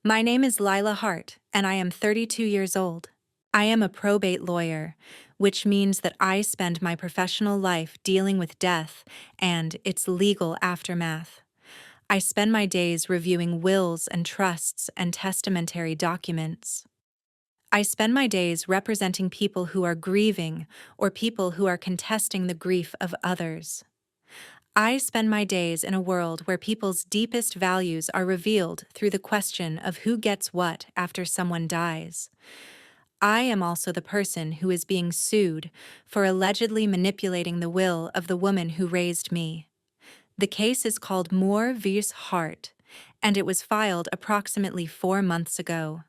My name is Lila Hart, and I am 32 years old. I am a probate lawyer, which means that I spend my professional life dealing with death and its legal aftermath. I spend my days reviewing wills and trusts and testamentary documents. I spend my days representing people who are grieving or people who are contesting the grief of others. I spend my days in a world where people's deepest values are revealed through the question of who gets what after someone dies. I am also the person who is being sued for allegedly manipulating the will of the woman who raised me. The case is called Moore vs. Hart, and it was filed approximately 4 months ago.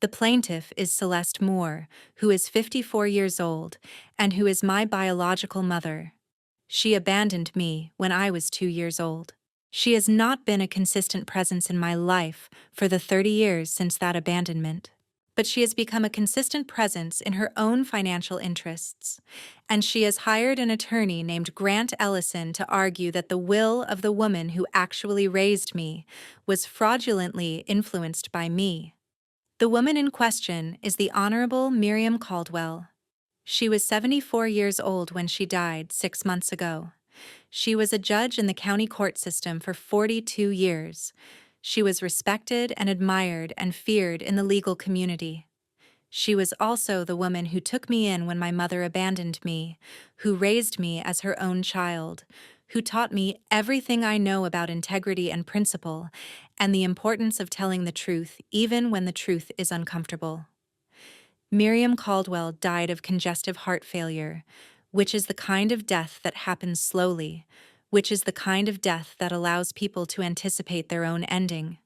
The plaintiff is Celeste Moore, who is 54 years old and who is my biological mother. She abandoned me when I was 2 years old. She has not been a consistent presence in my life for the 30 years since that abandonment, but she has become a consistent presence in her own financial interests, and she has hired an attorney named Grant Ellison to argue that the will of the woman who actually raised me was fraudulently influenced by me. The woman in question is the Honorable Miriam Caldwell. She was 74 years old when she died 6 months ago. She was a judge in the county court system for 42 years. She was respected and admired and feared in the legal community. She was also the woman who took me in when my mother abandoned me, who raised me as her own child, who taught me everything I know about integrity and principle, and the importance of telling the truth even when the truth is uncomfortable. Miriam Caldwell died of congestive heart failure, which is the kind of death that happens slowly, which is the kind of death that allows people to anticipate their own ending.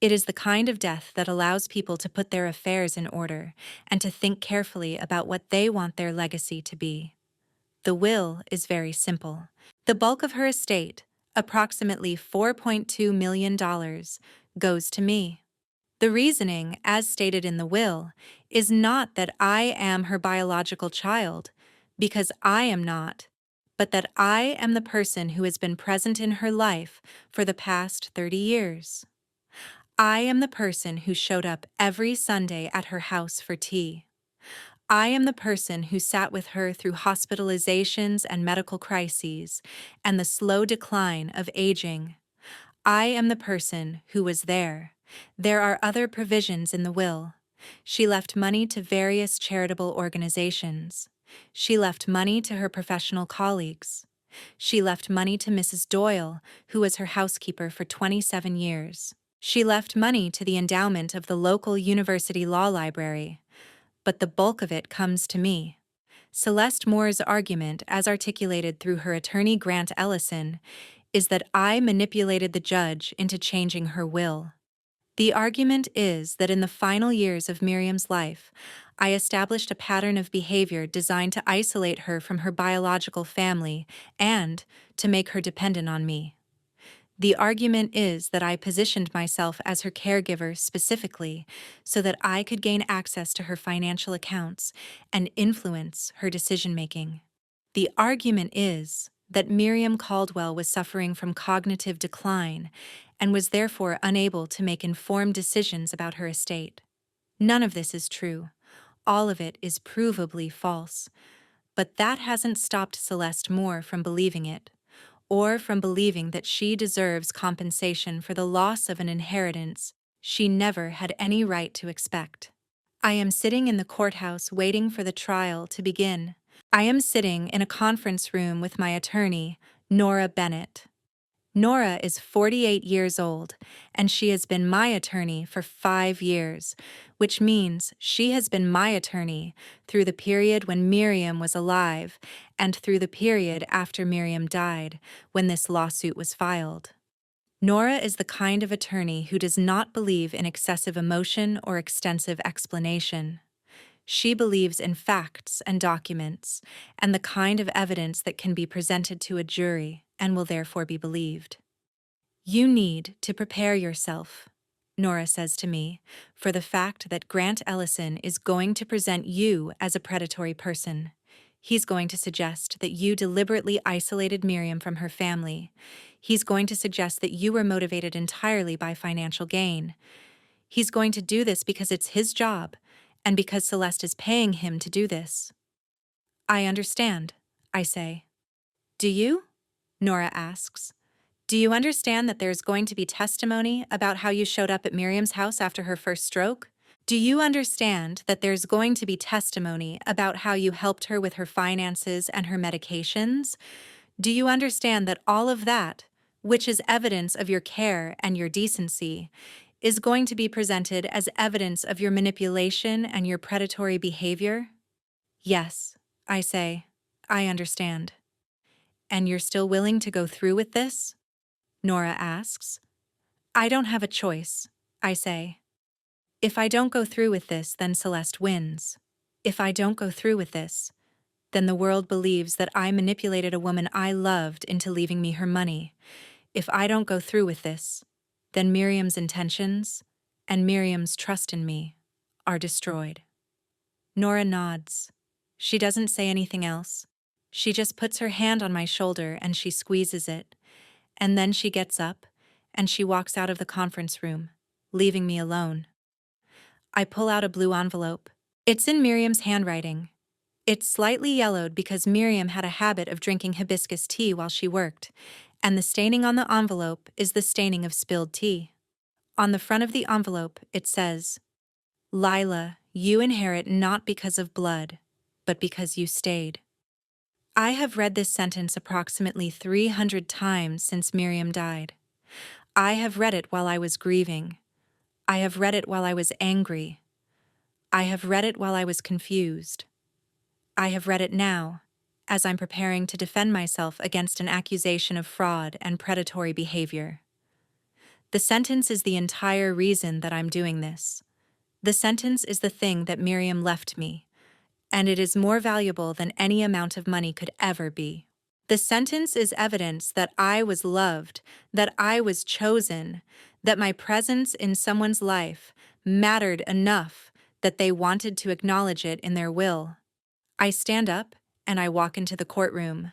It is the kind of death that allows people to put their affairs in order and to think carefully about what they want their legacy to be. The will is very simple. The bulk of her estate, approximately $4.2 million, goes to me. The reasoning, as stated in the will, is not that I am her biological child, because I am not, but that I am the person who has been present in her life for the past 30 years. I am the person who showed up every Sunday at her house for tea. I am the person who sat with her through hospitalizations and medical crises and the slow decline of aging. I am the person who was there. There are other provisions in the will. She left money to various charitable organizations. She left money to her professional colleagues. She left money to Mrs. Doyle, who was her housekeeper for 27 years. She left money to the endowment of the local university law library. But the bulk of it comes to me. Celeste Moore's argument, as articulated through her attorney Grant Ellison, is that I manipulated the judge into changing her will. The argument is that in the final years of Miriam's life, I established a pattern of behavior designed to isolate her from her biological family and to make her dependent on me. The argument is that I positioned myself as her caregiver specifically so that I could gain access to her financial accounts and influence her decision-making. The argument is that Miriam Caldwell was suffering from cognitive decline and was therefore unable to make informed decisions about her estate. None of this is true. All of it is provably false. But that hasn't stopped Celeste Moore from believing it, or from believing that she deserves compensation for the loss of an inheritance she never had any right to expect. I am sitting in the courthouse waiting for the trial to begin. I am sitting in a conference room with my attorney, Nora Bennett. Nora is 48 years old, and she has been my attorney for 5 years, which means she has been my attorney through the period when Miriam was alive and through the period after Miriam died, when this lawsuit was filed. Nora is the kind of attorney who does not believe in excessive emotion or extensive explanation. She believes in facts and documents, and the kind of evidence that can be presented to a jury and will therefore be believed. You need to prepare yourself, Nora says to me, for the fact that Grant Ellison is going to present you as a predatory person. He's going to suggest that you deliberately isolated Miriam from her family. He's going to suggest that you were motivated entirely by financial gain. He's going to do this because it's his job, and because Celeste is paying him to do this. I understand, I say. Do you? Nora asks. Do you understand that there's going to be testimony about how you showed up at Miriam's house after her first stroke? Do you understand that there's going to be testimony about how you helped her with her finances and her medications? Do you understand that all of that, which is evidence of your care and your decency, is going to be presented as evidence of your manipulation and your predatory behavior? Yes, I say. I understand. And you're still willing to go through with this? Nora asks. I don't have a choice, I say. If I don't go through with this, then Celeste wins. If I don't go through with this, then the world believes that I manipulated a woman I loved into leaving me her money. If I don't go through with this, then Miriam's intentions and Miriam's trust in me are destroyed. Nora nods. She doesn't say anything else. She just puts her hand on my shoulder and she squeezes it. And then she gets up and she walks out of the conference room, leaving me alone. I pull out a blue envelope. It's in Miriam's handwriting. It's slightly yellowed because Miriam had a habit of drinking hibiscus tea while she worked, and the staining on the envelope is the staining of spilled tea. On the front of the envelope, it says, Lila, you inherit not because of blood, but because you stayed. I have read this sentence approximately 300 times since Miriam died. I have read it while I was grieving. I have read it while I was angry. I have read it while I was confused. I have read it now, as I'm preparing to defend myself against an accusation of fraud and predatory behavior. The sentence is the entire reason that I'm doing this. The sentence is the thing that Miriam left me, and it is more valuable than any amount of money could ever be. The sentence is evidence that I was loved, that I was chosen, that my presence in someone's life mattered enough that they wanted to acknowledge it in their will. I stand up and I walk into the courtroom.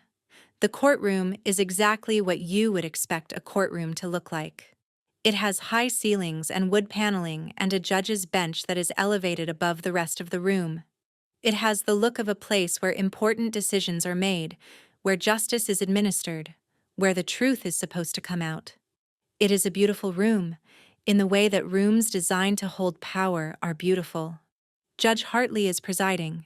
The courtroom is exactly what you would expect a courtroom to look like. It has high ceilings and wood paneling and a judge's bench that is elevated above the rest of the room. It has the look of a place where important decisions are made, where justice is administered, where the truth is supposed to come out. It is a beautiful room, in the way that rooms designed to hold power are beautiful. Judge Hartley is presiding.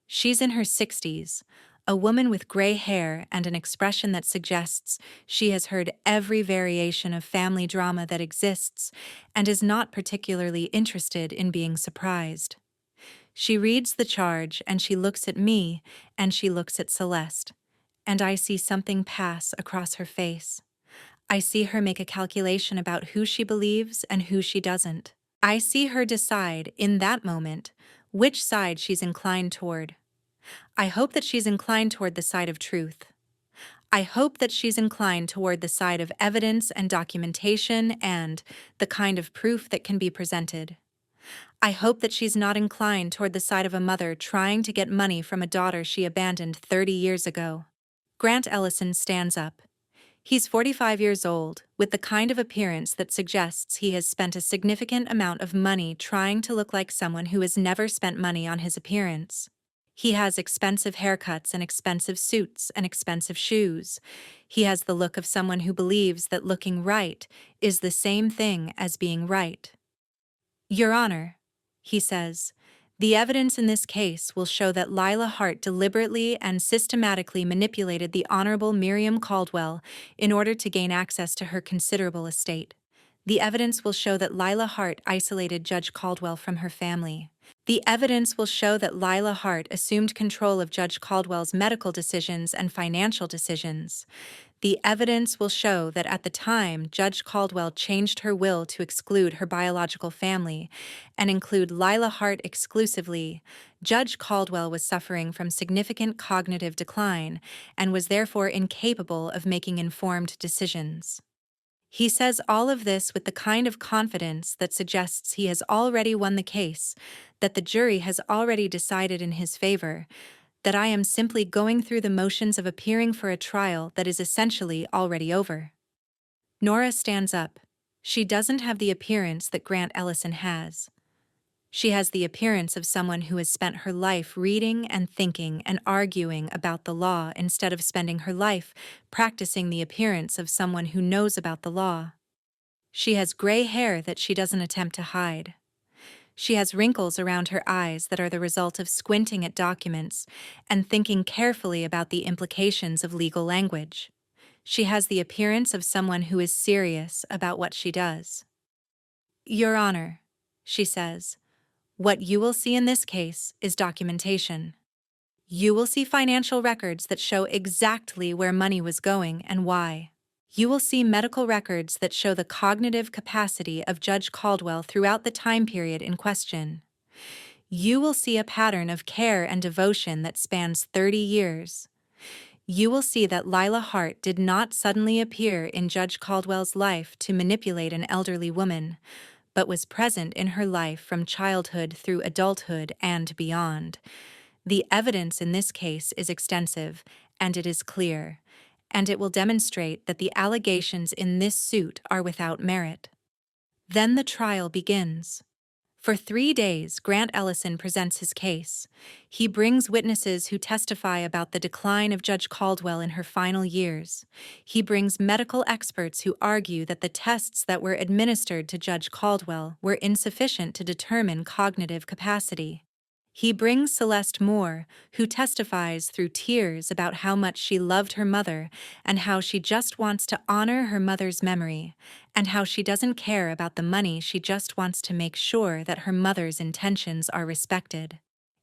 She's in her 60s, a woman with gray hair and an expression that suggests she has heard every variation of family drama that exists and is not particularly interested in being surprised. She reads the charge and she looks at me and she looks at Celeste, and I see something pass across her face. I see her make a calculation about who she believes and who she doesn't. I see her decide in that moment which side she's inclined toward. I hope that she's inclined toward the side of truth. I hope that she's inclined toward the side of evidence and documentation and the kind of proof that can be presented. I hope that she's not inclined toward the side of a mother trying to get money from a daughter she abandoned 30 years ago. Grant Ellison stands up. He's 45 years old, with the kind of appearance that suggests he has spent a significant amount of money trying to look like someone who has never spent money on his appearance. He has expensive haircuts and expensive suits and expensive shoes. He has the look of someone who believes that looking right is the same thing as being right. Your Honor, he says, the evidence in this case will show that Lila Hart deliberately and systematically manipulated the Honorable Miriam Caldwell in order to gain access to her considerable estate. The evidence will show that Lila Hart isolated Judge Caldwell from her family. The evidence will show that Lila Hart assumed control of Judge Caldwell's medical decisions and financial decisions. The evidence will show that at the time Judge Caldwell changed her will to exclude her biological family and include Lila Hart exclusively, Judge Caldwell was suffering from significant cognitive decline and was therefore incapable of making informed decisions. He says all of this with the kind of confidence that suggests he has already won the case, that the jury has already decided in his favor, that I am simply going through the motions of appearing for a trial that is essentially already over. Nora stands up. She doesn't have the appearance that Grant Ellison has. She has the appearance of someone who has spent her life reading and thinking and arguing about the law instead of spending her life practicing the appearance of someone who knows about the law. She has gray hair that she doesn't attempt to hide. She has wrinkles around her eyes that are the result of squinting at documents and thinking carefully about the implications of legal language. She has the appearance of someone who is serious about what she does. Your Honor, she says, what you will see in this case is documentation. You will see financial records that show exactly where money was going and why. You will see medical records that show the cognitive capacity of Judge Caldwell throughout the time period in question. You will see a pattern of care and devotion that spans 30 years. You will see that Lila Hart did not suddenly appear in Judge Caldwell's life to manipulate an elderly woman, but was present in her life from childhood through adulthood and beyond. The evidence in this case is extensive, and it is clear, and it will demonstrate that the allegations in this suit are without merit. Then the trial begins. For 3 days, Grant Ellison presents his case. He brings witnesses who testify about the decline of Judge Caldwell in her final years. He brings medical experts who argue that the tests that were administered to Judge Caldwell were insufficient to determine cognitive capacity. He brings Celeste Moore, who testifies through tears about how much she loved her mother and how she just wants to honor her mother's memory, and how she doesn't care about the money, she just wants to make sure that her mother's intentions are respected.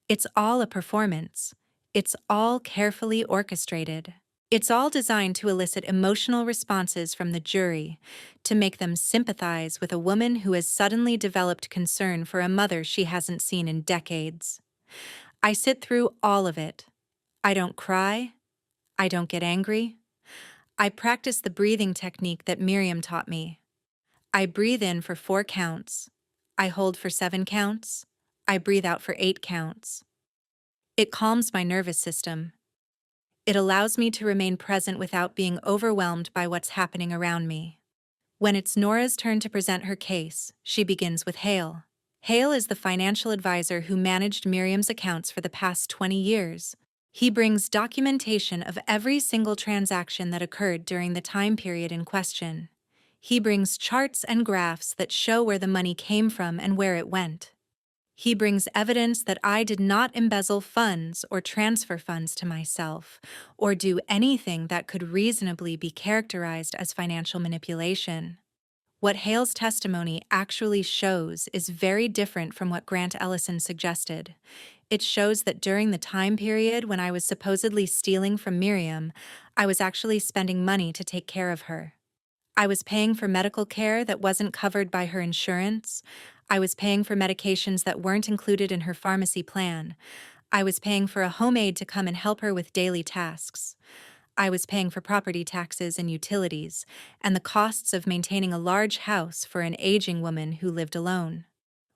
It's all a performance. It's all carefully orchestrated. It's all designed to elicit emotional responses from the jury, to make them sympathize with a woman who has suddenly developed concern for a mother she hasn't seen in decades. I sit through all of it. I don't cry. I don't get angry. I practice the breathing technique that Miriam taught me. I breathe in for 4 counts. I hold for 7 counts. I breathe out for 8 counts. It calms my nervous system. It allows me to remain present without being overwhelmed by what's happening around me. When it's Nora's turn to present her case, she begins with Hale. Hale is the financial advisor who managed Miriam's accounts for the past 20 years. He brings documentation of every single transaction that occurred during the time period in question. He brings charts and graphs that show where the money came from and where it went. He brings evidence that I did not embezzle funds or transfer funds to myself, or do anything that could reasonably be characterized as financial manipulation. What Hale's testimony actually shows is very different from what Grant Ellison suggested. It shows that during the time period when I was supposedly stealing from Miriam, I was actually spending money to take care of her. I was paying for medical care that wasn't covered by her insurance. I was paying for medications that weren't included in her pharmacy plan. I was paying for a home aide to come and help her with daily tasks. I was paying for property taxes and utilities, and the costs of maintaining a large house for an aging woman who lived alone.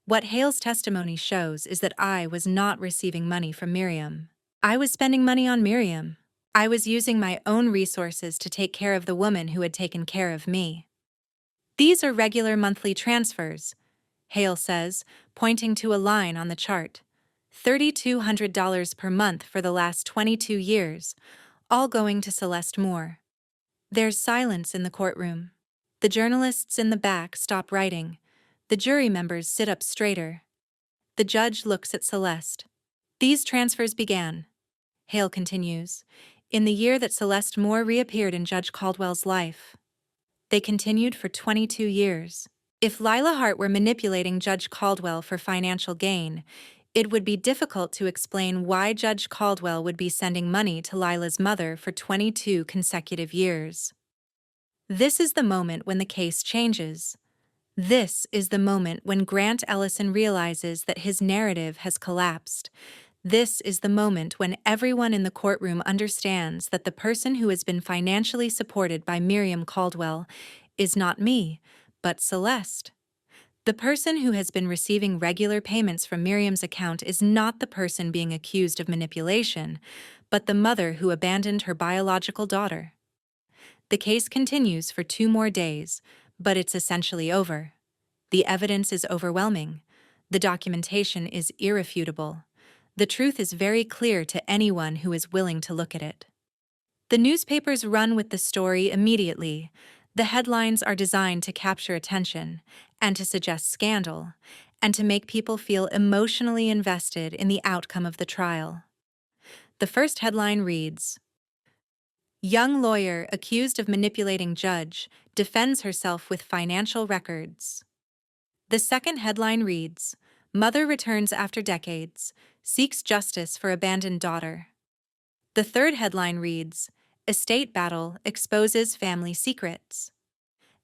What Hale's testimony shows is that I was not receiving money from Miriam. I was spending money on Miriam. I was using my own resources to take care of the woman who had taken care of me. These are regular monthly transfers, Hale says, pointing to a line on the chart. $3,200 per month for the last 22 years, all going to Celeste Moore. There's silence in the courtroom. The journalists in the back stop writing. The jury members sit up straighter. The judge looks at Celeste. These transfers began, Hale continues, in the year that Celeste Moore reappeared in Judge Caldwell's life. They continued for 22 years. If Lila Hart were manipulating Judge Caldwell for financial gain, it would be difficult to explain why Judge Caldwell would be sending money to Lila's mother for 22 consecutive years. This is the moment when the case changes. This is the moment when Grant Ellison realizes that his narrative has collapsed. This is the moment when everyone in the courtroom understands that the person who has been financially supported by Miriam Caldwell is not me, but Celeste. The person who has been receiving regular payments from Miriam's account is not the person being accused of manipulation, but the mother who abandoned her biological daughter. The case continues for 2 more days, But it's essentially over. The evidence is overwhelming. The documentation is irrefutable. The truth is very clear to anyone who is willing to look at it. The newspapers run with the story immediately. The headlines are designed to capture attention and to suggest scandal, and to make people feel emotionally invested in the outcome of the trial. The first headline reads, "Young lawyer accused of manipulating judge defends herself with financial records." The second headline reads, "Mother returns after decades, seeks justice for abandoned daughter." The third headline reads, "Estate battle exposes family secrets."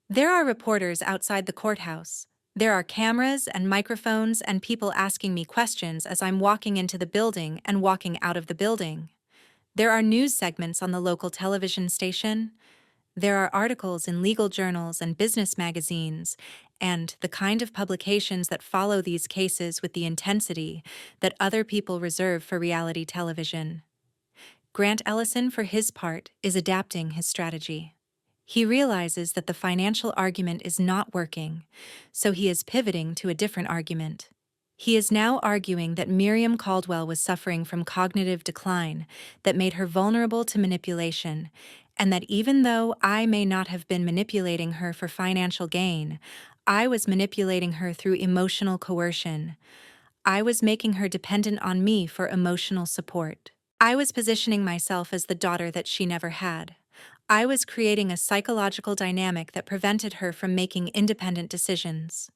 There are reporters outside the courthouse. There are cameras and microphones and people asking me questions as I'm walking into the building and walking out of the building. There are news segments on the local television station. There are articles in legal journals and business magazines, and the kind of publications that follow these cases with the intensity that other people reserve for reality television. Grant Ellison, for his part, is adapting his strategy. He realizes that the financial argument is not working, so he is pivoting to a different argument. He is now arguing that Miriam Caldwell was suffering from cognitive decline that made her vulnerable to manipulation, and that even though I may not have been manipulating her for financial gain, I was manipulating her through emotional coercion. I was making her dependent on me for emotional support. I was positioning myself as the daughter that she never had. I was creating a psychological dynamic that prevented her from making independent decisions.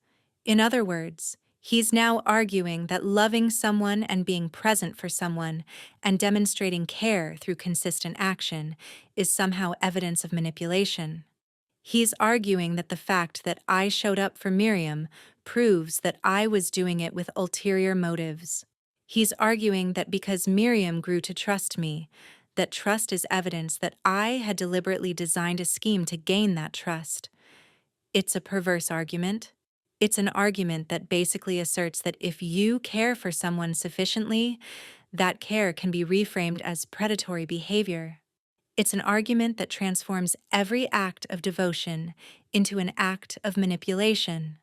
In other words, he's now arguing that loving someone and being present for someone and demonstrating care through consistent action is somehow evidence of manipulation. He's arguing that the fact that I showed up for Miriam proves that I was doing it with ulterior motives. He's arguing that because Miriam grew to trust me, that trust is evidence that I had deliberately designed a scheme to gain that trust. It's a perverse argument. It's an argument that basically asserts that if you care for someone sufficiently, that care can be reframed as predatory behavior. It's an argument that transforms every act of devotion into an act of manipulation.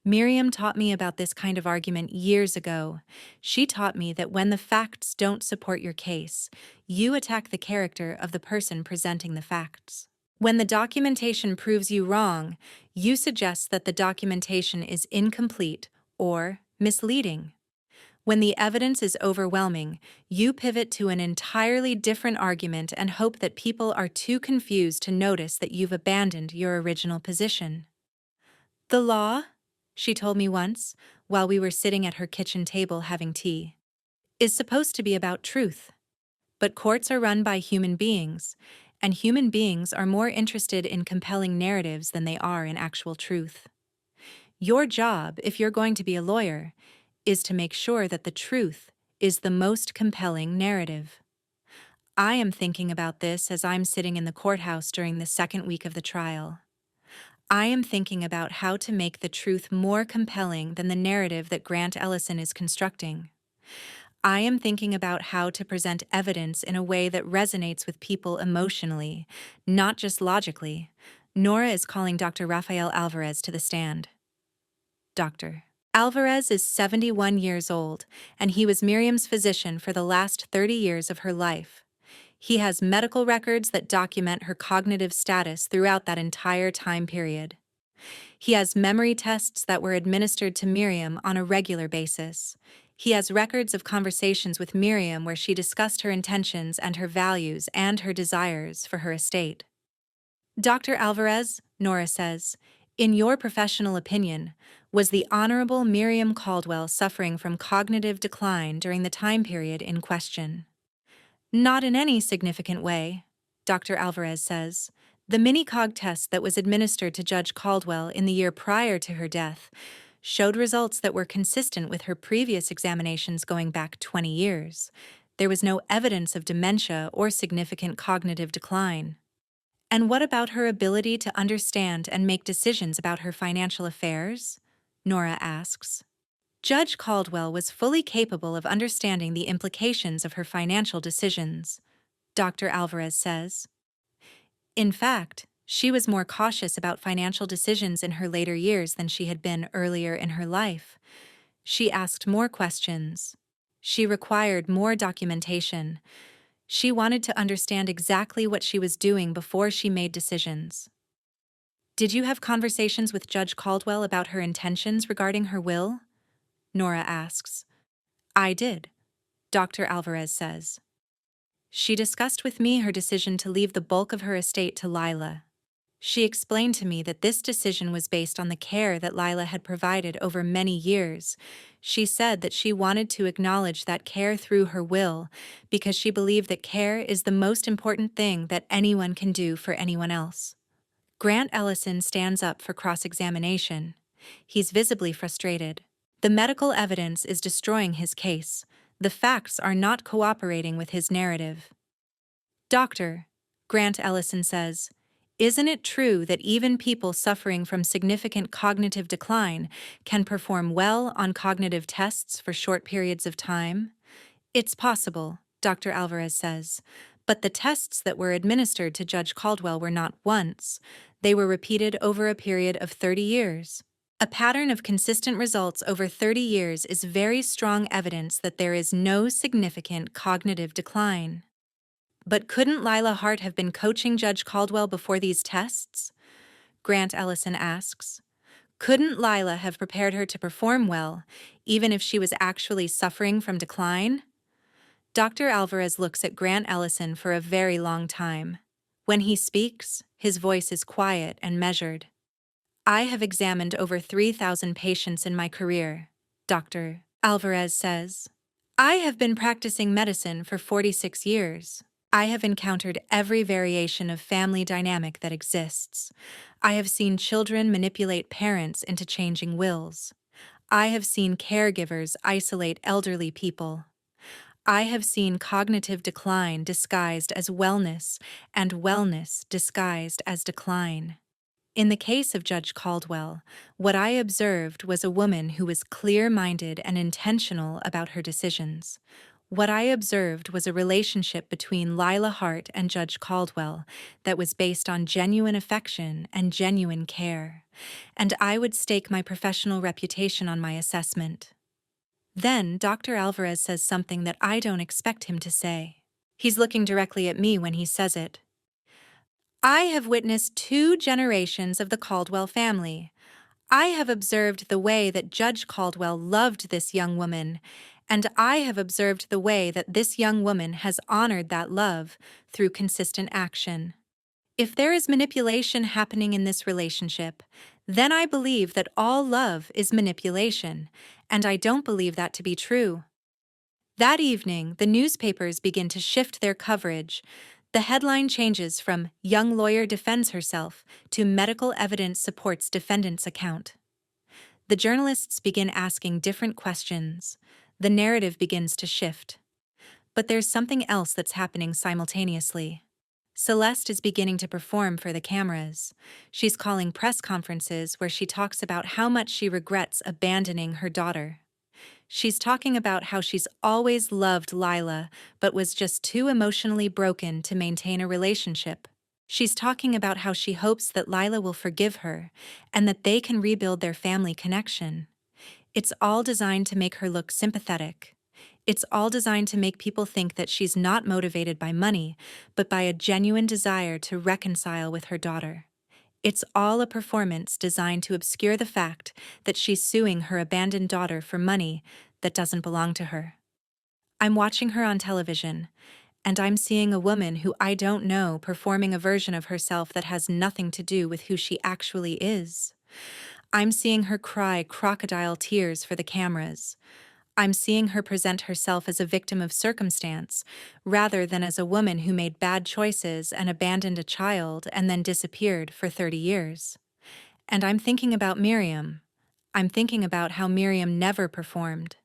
Miriam taught me about this kind of argument years ago. She taught me that when the facts don't support your case, you attack the character of the person presenting the facts. When the documentation proves you wrong, you suggest that the documentation is incomplete or misleading. When the evidence is overwhelming, you pivot to an entirely different argument and hope that people are too confused to notice that you've abandoned your original position. "The law," she told me once, while we were sitting at her kitchen table having tea, "is supposed to be about truth. But courts are run by human beings, and human beings are more interested in compelling narratives than they are in actual truth. Your job, if you're going to be a lawyer, is to make sure that the truth is the most compelling narrative." I am thinking about this as I'm sitting in the courthouse during the second week of the trial. I am thinking about how to make the truth more compelling than the narrative that Grant Ellison is constructing. I am thinking about how to present evidence in a way that resonates with people emotionally, not just logically. Nora is calling Dr. Rafael Alvarez to the stand. Dr. Alvarez is 71 years old, and he was Miriam's physician for the last 30 years of her life. He has medical records that document her cognitive status throughout that entire time period. He has memory tests that were administered to Miriam on a regular basis. He has records of conversations with Miriam where she discussed her intentions and her values and her desires for her estate. "Dr. Alvarez," Nora says, "in your professional opinion, was the Honorable Miriam Caldwell suffering from cognitive decline during the time period in question?" "Not in any significant way," Dr. Alvarez says. "The mini-cog test that was administered to Judge Caldwell in the year prior to her death showed results that were consistent with her previous examinations going back 20 years. There was no evidence of dementia or significant cognitive decline." "And what about her ability to understand and make decisions about her financial affairs?" Nora asks. "Judge Caldwell was fully capable of understanding the implications of her financial decisions," Dr. Alvarez says. "In fact, She was more cautious about financial decisions in her later years than she had been earlier in her life. She asked more questions. She required more documentation. She wanted to understand exactly what she was doing before she made decisions. Did you have conversations with Judge Caldwell about her intentions regarding her will? Nora asks. I did, Dr. Alvarez says. She discussed with me her decision to leave the bulk of her estate to Lila. She explained to me that this decision was based on the care that Lila had provided over many years. She said that she wanted to acknowledge that care through her will because she believed that care is the most important thing that anyone can do for anyone else. Grant Ellison stands up for cross-examination. He's visibly frustrated. The medical evidence is destroying his case. The facts are not cooperating with his narrative. Doctor, Grant Ellison says, isn't it true that even people suffering from significant cognitive decline can perform well on cognitive tests for short periods of time? It's possible, Dr. Alvarez says, but the tests that were administered to Judge Caldwell were not once. They were repeated over a period of 30 years. A pattern of consistent results over 30 years is very strong evidence that there is no significant cognitive decline. But couldn't Lila Hart have been coaching Judge Caldwell before these tests? Grant Ellison asks. Couldn't Lila have prepared her to perform well, even if she was actually suffering from decline? Dr. Alvarez looks at Grant Ellison for a very long time. When he speaks, his voice is quiet and measured. I have examined over 3,000 patients in my career, Dr. Alvarez says. I have been practicing medicine for 46 years. I have encountered every variation of family dynamic that exists. I have seen children manipulate parents into changing wills. I have seen caregivers isolate elderly people. I have seen cognitive decline disguised as wellness and wellness disguised as decline. In the case of Judge Caldwell, what I observed was a woman who was clear-minded and intentional about her decisions. What I observed was a relationship between Lila Hart and Judge Caldwell that was based on genuine affection and genuine care, and I would stake my professional reputation on my assessment. Then Dr. Alvarez says something that I don't expect him to say. He's looking directly at me when he says it. I have witnessed 2 generations of the Caldwell family. I have observed the way that Judge Caldwell loved this young woman, and I have observed the way that this young woman has honored that love through consistent action. If there is manipulation happening in this relationship, then I believe that all love is manipulation, and I don't believe that to be true. That evening, the newspapers begin to shift their coverage. The headline changes from "Young Lawyer Defends Herself" to "Medical Evidence Supports Defendant's Account." The journalists begin asking different questions. The narrative begins to shift. But there's something else that's happening simultaneously. Celeste is beginning to perform for the cameras. She's calling press conferences where she talks about how much she regrets abandoning her daughter. She's talking about how she's always loved Lila, but was just too emotionally broken to maintain a relationship. She's talking about how she hopes that Lila will forgive her and that they can rebuild their family connection. It's all designed to make her look sympathetic. It's all designed to make people think that she's not motivated by money, but by a genuine desire to reconcile with her daughter. It's all a performance designed to obscure the fact that she's suing her abandoned daughter for money that doesn't belong to her. I'm watching her on television, and I'm seeing a woman who I don't know performing a version of herself that has nothing to do with who she actually is. I'm seeing her cry crocodile tears for the cameras. I'm seeing her present herself as a victim of circumstance, rather than as a woman who made bad choices and abandoned a child and then disappeared for 30 years. And I'm thinking about Miriam. I'm thinking about how Miriam never performed.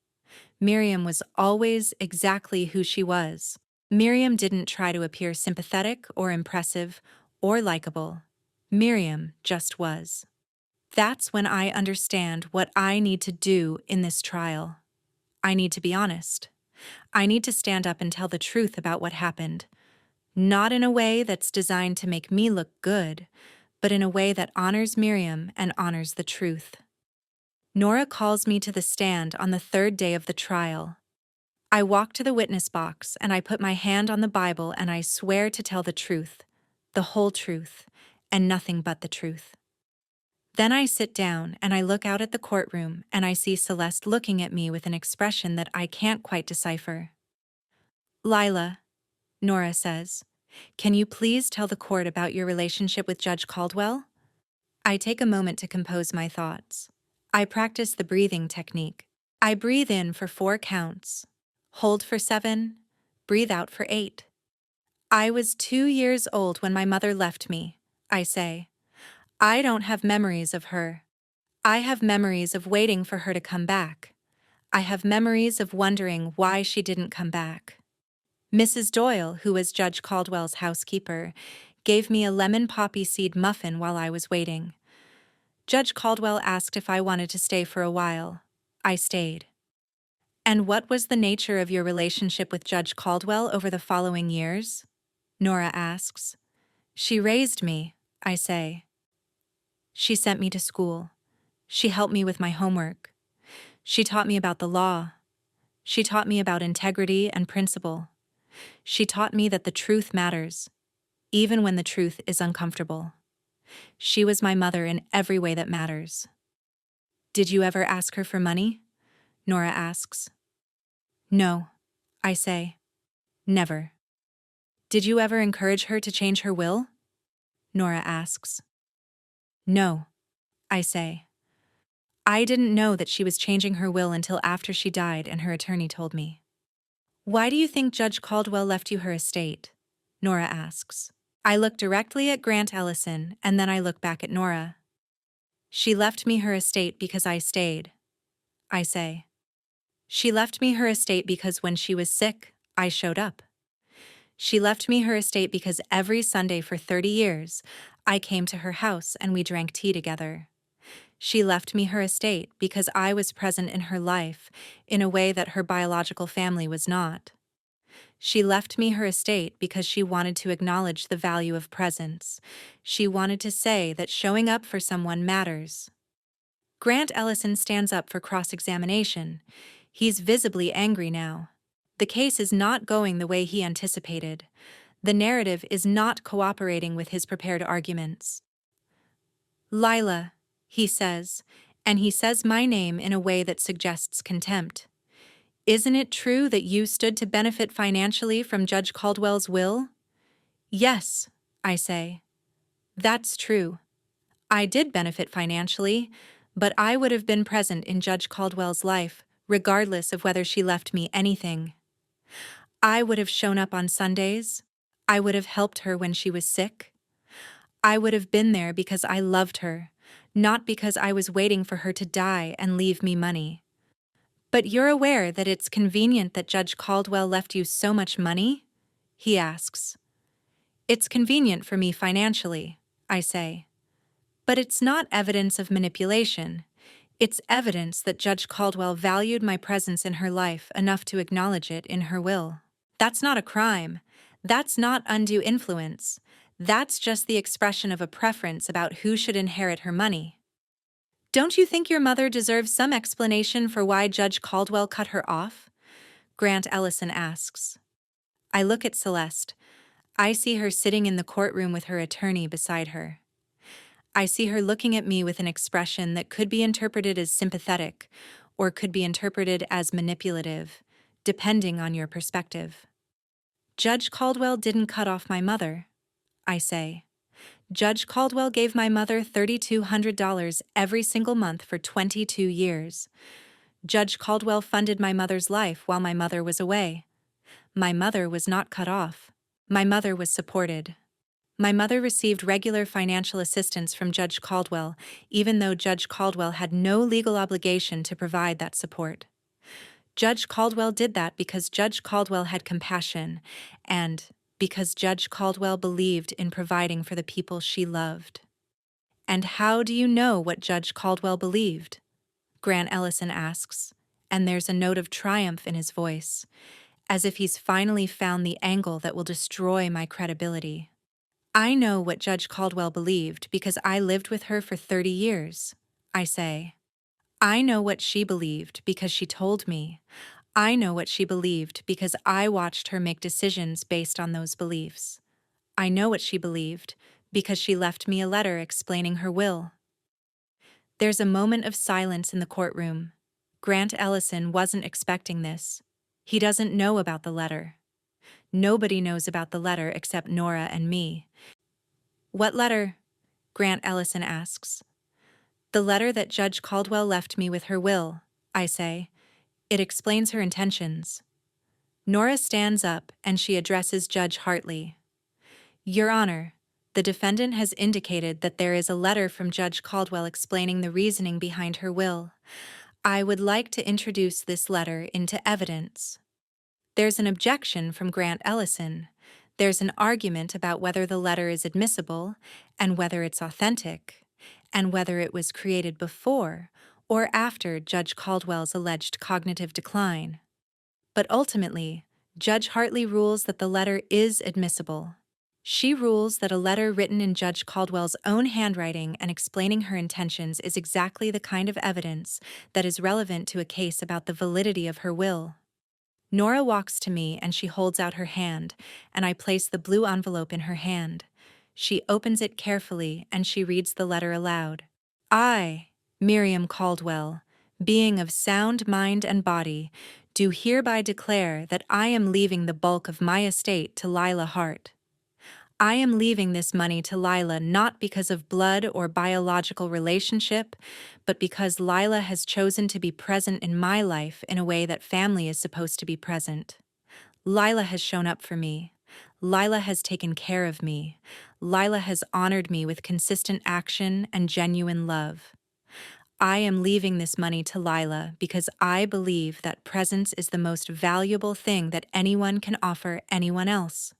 Miriam was always exactly who she was. Miriam didn't try to appear sympathetic or impressive or likable. Miriam just was. That's when I understand what I need to do in this trial. I need to be honest. I need to stand up and tell the truth about what happened. Not in a way that's designed to make me look good, but in a way that honors Miriam and honors the truth. Nora calls me to the stand on the third day of the trial. I walk to the witness box and I put my hand on the Bible and I swear to tell the truth, the whole truth, and nothing but the truth. Then I sit down and I look out at the courtroom and I see Celeste looking at me with an expression that I can't quite decipher. "Lila," Nora says, "can you please tell the court about your relationship with Judge Caldwell?" I take a moment to compose my thoughts. I practice the breathing technique. I breathe in for 4 counts, hold for 7, breathe out for 8. "I was 2 years old when my mother left me," I say. "I don't have memories of her. I have memories of waiting for her to come back. I have memories of wondering why she didn't come back." Mrs. Doyle, who was Judge Caldwell's housekeeper, gave me a lemon poppy seed muffin while I was waiting. Judge Caldwell asked if I wanted to stay for a while. I stayed. "And what was the nature of your relationship with Judge Caldwell over the following years?" Nora asks. "She raised me," I say. "She sent me to school. She helped me with my homework. She taught me about the law. She taught me about integrity and principle. She taught me that the truth matters, even when the truth is uncomfortable. She was my mother in every way that matters." "Did you ever ask her for money?" Nora asks. "No," I say. "Never." "Did you ever encourage her to change her will?" Nora asks. "No," I say. I didn't know that she was changing her will until after she died and her attorney told me. "Why do you think Judge Caldwell left you her estate?" Nora asks. I look directly at Grant Ellison and then I look back at Nora. "She left me her estate because I stayed," I say. "She left me her estate because when she was sick, I showed up. She left me her estate because every Sunday for 30 years, I came to her house and we drank tea together. She left me her estate because I was present in her life in a way that her biological family was not. She left me her estate because she wanted to acknowledge the value of presence. She wanted to say that showing up for someone matters." Grant Ellison stands up for cross-examination. He's visibly angry now. The case is not going the way he anticipated. The narrative is not cooperating with his prepared arguments. "Lila," he says, and he says my name in a way that suggests contempt. "Isn't it true that you stood to benefit financially from Judge Caldwell's will?" "Yes," I say. "That's true. I did benefit financially, but I would have been present in Judge Caldwell's life, regardless of whether she left me anything. I would have shown up on Sundays. I would have helped her when she was sick. I would have been there because I loved her, not because I was waiting for her to die and leave me money." "But you're aware that it's convenient that Judge Caldwell left you so much money?" he asks. "It's convenient for me financially," I say. "But it's not evidence of manipulation. It's evidence that Judge Caldwell valued my presence in her life enough to acknowledge it in her will. That's not a crime. That's not undue influence. That's just the expression of a preference about who should inherit her money." "Don't you think your mother deserves some explanation for why Judge Caldwell cut her off?" Grant Ellison asks. I look at Celeste. I see her sitting in the courtroom with her attorney beside her. I see her looking at me with an expression that could be interpreted as sympathetic or could be interpreted as manipulative, depending on your perspective. "Judge Caldwell didn't cut off my mother," I say. "Judge Caldwell gave my mother $3,200 every single month for 22 years. Judge Caldwell funded my mother's life while my mother was away. My mother was not cut off. My mother was supported. My mother received regular financial assistance from Judge Caldwell, even though Judge Caldwell had no legal obligation to provide that support. Judge Caldwell did that because Judge Caldwell had compassion and because Judge Caldwell believed in providing for the people she loved." "And how do you know what Judge Caldwell believed?" Grant Ellison asks, and there's a note of triumph in his voice. as if he's finally found the angle that will destroy my credibility. I know what Judge Caldwell believed because I lived with her for 30 years, I say. I know what she believed because she told me. I know what she believed because I watched her make decisions based on those beliefs. I know what she believed because she left me a letter explaining her will. There's a moment of silence in the courtroom. Grant Ellison wasn't expecting this. He doesn't know about the letter. Nobody knows about the letter except Nora and me. What letter? Grant Ellison asks. The letter that Judge Caldwell left me with her will, I say. It explains her intentions. Nora stands up and she addresses Judge Hartley. Your Honor, the defendant has indicated that there is a letter from Judge Caldwell explaining the reasoning behind her will. I would like to introduce this letter into evidence. There's an objection from Grant Ellison. There's an argument about whether the letter is admissible and whether it's authentic, and whether it was created before or after Judge Caldwell's alleged cognitive decline. But ultimately, Judge Hartley rules that the letter is admissible. She rules that a letter written in Judge Caldwell's own handwriting and explaining her intentions is exactly the kind of evidence that is relevant to a case about the validity of her will. Nora walks to me and she holds out her hand, and I place the blue envelope in her hand. She opens it carefully and she reads the letter aloud. I, Miriam Caldwell, being of sound mind and body, do hereby declare that I am leaving the bulk of my estate to Lila Hart. I am leaving this money to Lila not because of blood or biological relationship, but because Lila has chosen to be present in my life in a way that family is supposed to be present. Lila has shown up for me. Lila has taken care of me. Lila has honored me with consistent action and genuine love. I am leaving this money to Lila because I believe that presence is the most valuable thing that anyone can offer anyone else.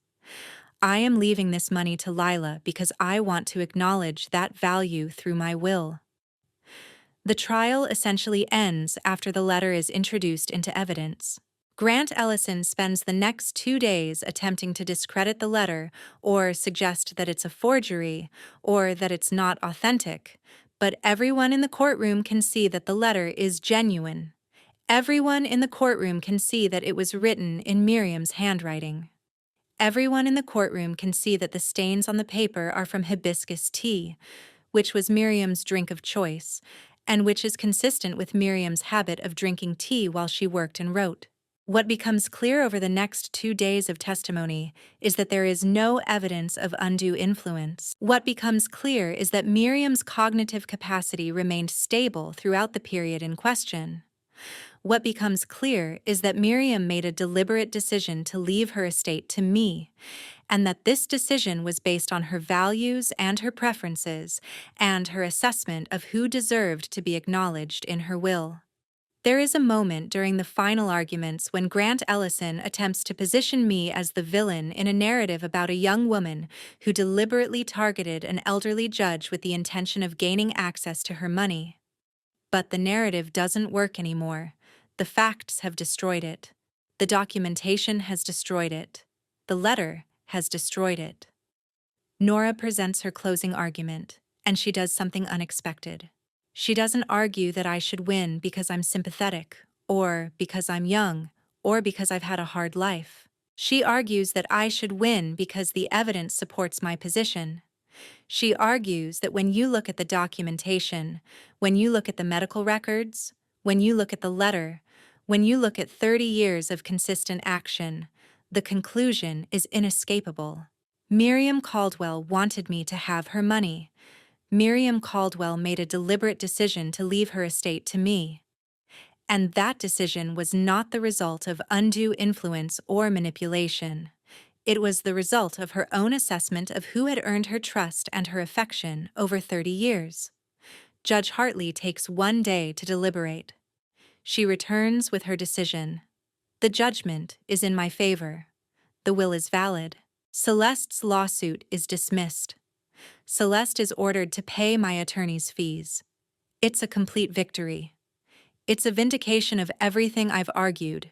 I am leaving this money to Lila because I want to acknowledge that value through my will. The trial essentially ends after the letter is introduced into evidence. Grant Ellison spends the next 2 days attempting to discredit the letter or suggest that it's a forgery or that it's not authentic, but everyone in the courtroom can see that the letter is genuine. Everyone in the courtroom can see that it was written in Miriam's handwriting. Everyone in the courtroom can see that the stains on the paper are from hibiscus tea, which was Miriam's drink of choice, and which is consistent with Miriam's habit of drinking tea while she worked and wrote. What becomes clear over the next 2 days of testimony is that there is no evidence of undue influence. What becomes clear is that Miriam's cognitive capacity remained stable throughout the period in question. What becomes clear is that Miriam made a deliberate decision to leave her estate to me, and that this decision was based on her values and her preferences, and her assessment of who deserved to be acknowledged in her will. There is a moment during the final arguments when Grant Ellison attempts to position me as the villain in a narrative about a young woman who deliberately targeted an elderly judge with the intention of gaining access to her money. But the narrative doesn't work anymore. The facts have destroyed it. The documentation has destroyed it. The letter has destroyed it. Nora presents her closing argument, and she does something unexpected. She doesn't argue that I should win because I'm sympathetic, or because I'm young, or because I've had a hard life. She argues that I should win because the evidence supports my position. She argues that when you look at the documentation, when you look at the medical records, when you look at the letter, when you look at 30 years of consistent action, the conclusion is inescapable. Miriam Caldwell wanted me to have her money. Miriam Caldwell made a deliberate decision to leave her estate to me. And that decision was not the result of undue influence or manipulation. It was the result of her own assessment of who had earned her trust and her affection over 30 years. Judge Hartley takes 1 day to deliberate. She returns with her decision. The judgment is in my favor. The will is valid. Celeste's lawsuit is dismissed. Celeste is ordered to pay my attorney's fees. It's a complete victory. It's a vindication of everything I've argued.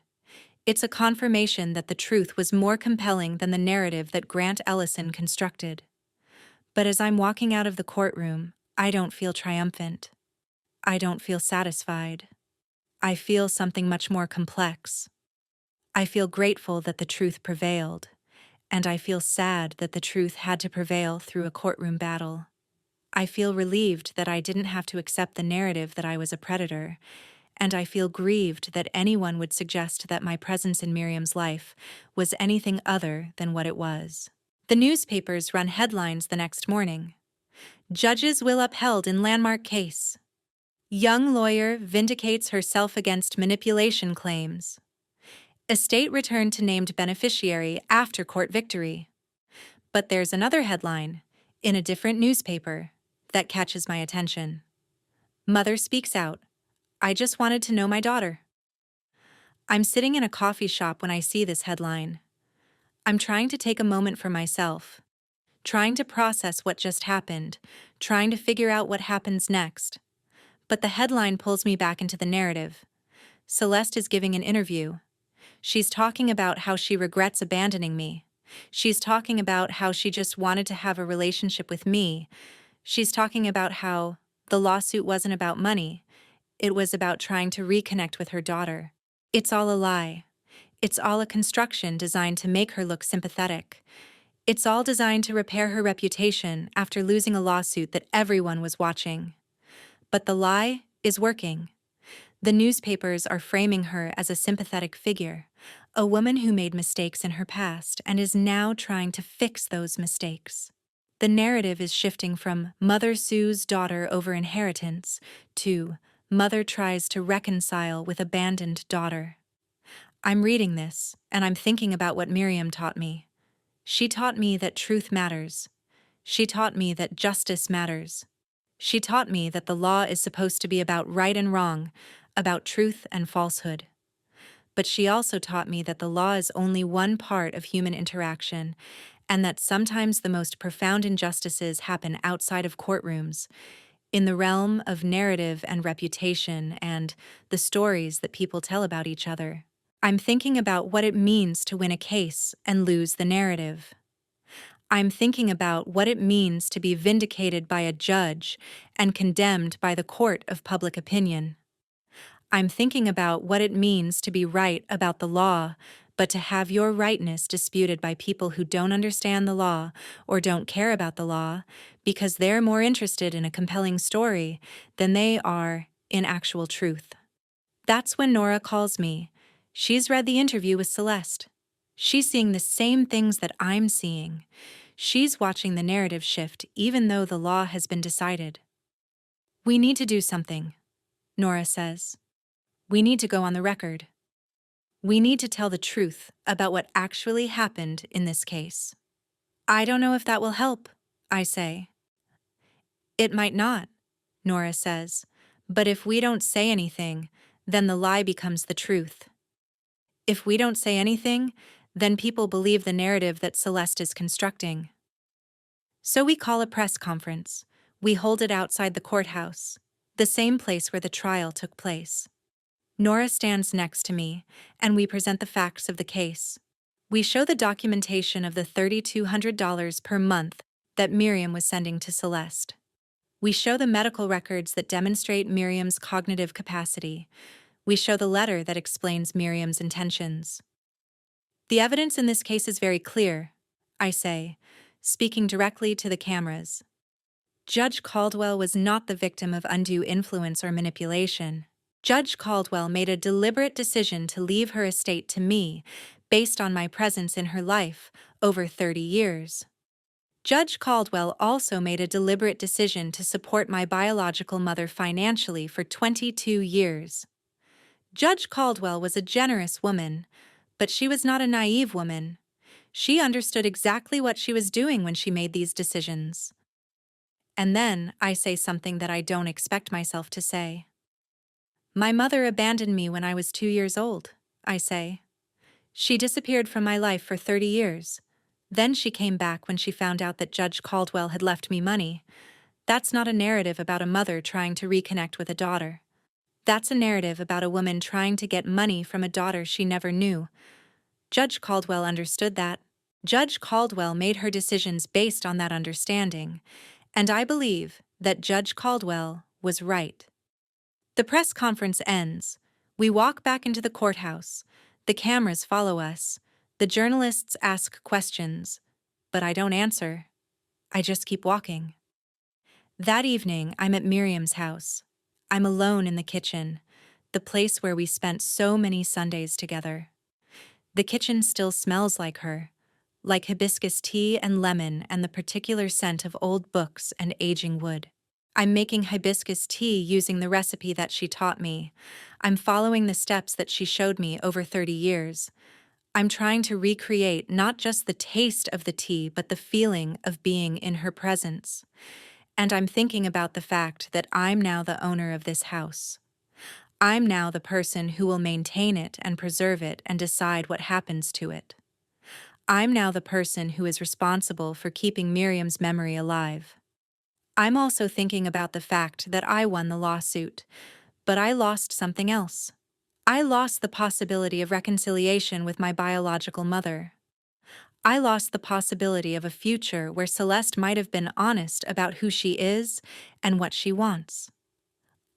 It's a confirmation that the truth was more compelling than the narrative that Grant Ellison constructed. But as I'm walking out of the courtroom, I don't feel triumphant. I don't feel satisfied. I feel something much more complex. I feel grateful that the truth prevailed, and I feel sad that the truth had to prevail through a courtroom battle. I feel relieved that I didn't have to accept the narrative that I was a predator, and I feel grieved that anyone would suggest that my presence in Miriam's life was anything other than what it was. The newspapers run headlines the next morning. Judges will upheld in landmark case. Young lawyer vindicates herself against manipulation claims. Estate returned to named beneficiary after court victory. But there's another headline, in a different newspaper, that catches my attention. Mother speaks out. I just wanted to know my daughter. I'm sitting in a coffee shop when I see this headline. I'm trying to take a moment for myself, trying to process what just happened, trying to figure out what happens next. But the headline pulls me back into the narrative. Celeste is giving an interview. She's talking about how she regrets abandoning me. She's talking about how she just wanted to have a relationship with me. She's talking about how the lawsuit wasn't about money. It was about trying to reconnect with her daughter. It's all a lie. It's all a construction designed to make her look sympathetic. It's all designed to repair her reputation after losing a lawsuit that everyone was watching. But the lie is working. The newspapers are framing her as a sympathetic figure, a woman who made mistakes in her past and is now trying to fix those mistakes. The narrative is shifting from Mother sues daughter over inheritance to Mother tries to reconcile with abandoned daughter. I'm reading this, and I'm thinking about what Miriam taught me. She taught me that truth matters. She taught me that justice matters. She taught me that the law is supposed to be about right and wrong, about truth and falsehood. But she also taught me that the law is only one part of human interaction, and that sometimes the most profound injustices happen outside of courtrooms, in the realm of narrative and reputation and the stories that people tell about each other. I'm thinking about what it means to win a case and lose the narrative. I'm thinking about what it means to be vindicated by a judge and condemned by the court of public opinion. I'm thinking about what it means to be right about the law, but to have your rightness disputed by people who don't understand the law or don't care about the law because they're more interested in a compelling story than they are in actual truth. That's when Nora calls me. She's read the interview with Celeste. She's seeing the same things that I'm seeing. She's watching the narrative shift even though the law has been decided. We need to do something, Nora says. We need to go on the record. We need to tell the truth about what actually happened in this case. I don't know if that will help, I say. It might not, Nora says, but if we don't say anything, then the lie becomes the truth. If we don't say anything, then people believe the narrative that Celeste is constructing. So we call a press conference. We hold it outside the courthouse, the same place where the trial took place. Nora stands next to me, and we present the facts of the case. We show the documentation of the $3,200 per month that Miriam was sending to Celeste. We show the medical records that demonstrate Miriam's cognitive capacity. We show the letter that explains Miriam's intentions. The evidence in this case is very clear, I say, speaking directly to the cameras. Judge Caldwell was not the victim of undue influence or manipulation. Judge Caldwell made a deliberate decision to leave her estate to me based on my presence in her life over 30 years. Judge Caldwell also made a deliberate decision to support my biological mother financially for 22 years. Judge Caldwell was a generous woman, but she was not a naive woman. She understood exactly what she was doing when she made these decisions. And then I say something that I don't expect myself to say. My mother abandoned me when I was 2 years old, I say. She disappeared from my life for 30 years. Then she came back when she found out that Judge Caldwell had left me money. That's not a narrative about a mother trying to reconnect with a daughter. That's a narrative about a woman trying to get money from a daughter she never knew. Judge Caldwell understood that. Judge Caldwell made her decisions based on that understanding, and I believe that Judge Caldwell was right. The press conference ends. We walk back into the courthouse. The cameras follow us. The journalists ask questions, but I don't answer. I just keep walking. That evening, I'm at Miriam's house. I'm alone in the kitchen, the place where we spent so many Sundays together. The kitchen still smells like her, like hibiscus tea and lemon and the particular scent of old books and aging wood. I'm making hibiscus tea using the recipe that she taught me. I'm following the steps that she showed me over 30 years. I'm trying to recreate not just the taste of the tea, but the feeling of being in her presence. And I'm thinking about the fact that I'm now the owner of this house. I'm now the person who will maintain it and preserve it and decide what happens to it. I'm now the person who is responsible for keeping Miriam's memory alive. I'm also thinking about the fact that I won the lawsuit, but I lost something else. I lost the possibility of reconciliation with my biological mother. I lost the possibility of a future where Celeste might have been honest about who she is and what she wants.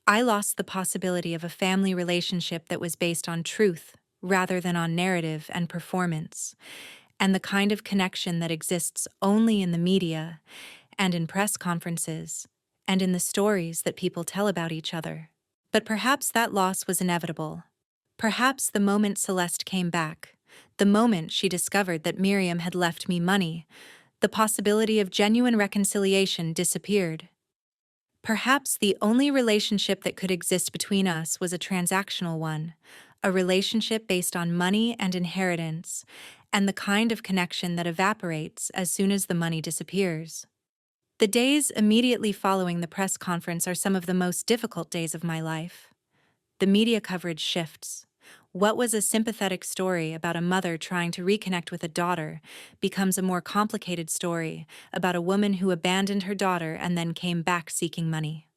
I lost the possibility of a family relationship that was based on truth rather than on narrative and performance, and the kind of connection that exists only in the media and in press conferences and in the stories that people tell about each other. But perhaps that loss was inevitable. Perhaps the moment Celeste came back, the moment she discovered that Miriam had left me money, the possibility of genuine reconciliation disappeared. Perhaps the only relationship that could exist between us was a transactional one, a relationship based on money and inheritance, and the kind of connection that evaporates as soon as the money disappears. The days immediately following the press conference are some of the most difficult days of my life. The media coverage shifts. What was a sympathetic story about a mother trying to reconnect with a daughter becomes a more complicated story about a woman who abandoned her daughter and then came back seeking money.